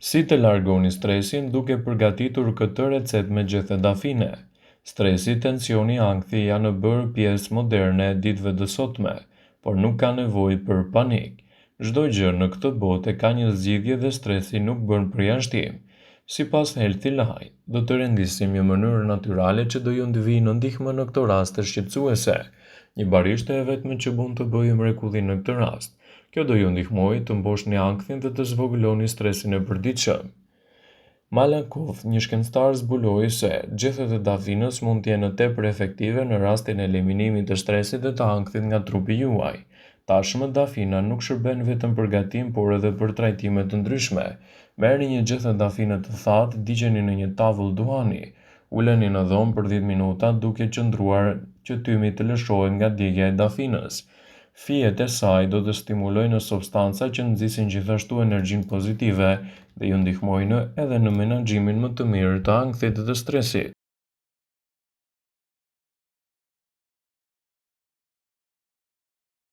Si të largoni stresin duke përgatitur këtë recetë me gjethe-dafine? Stresi, tensioni, ankthi janë bërë pjesë moderne e ditëve të sotme, por nuk ka nevojë për panik. Çdo gjë në këtë botë ka një zgjidhje dhe stresi nuk bën përjashtim. Sipas Healthy Line, do të rendisim një mënyrë natyrale që do ju ndihmojë në ndihmë në këto raste shqetësuese. Një barishte e vetme që mund të bëjë mrekulli në këtë rast. Kjo do ju ndihmojë të mboshni ankthin dhe të zvogëloni stresin e përditshëm. Malakov, një shkencëtar, zbuloi se gjethet e dafinës mund të jenë tepër efektive në rastin e eliminimit të stresit dhe të ankthit nga trupi juaj. Tashmë dafina nuk shërben vetëm për gatim, por edhe për trajtime të ndryshme. Merrni një gjethe dafine të thatë, diqeni në një tavull duhani. Uleni në dhomë për 10 minuta duke qëndruar që tymi të lëshohet nga djegja e dafinës. Fijet e saj do të stimulojnë substanca që nxisin gjithashtu energjinë pozitive dhe ju ndihmojnë edhe në menaxhimin më të mirë të ankthit dhe të stresit.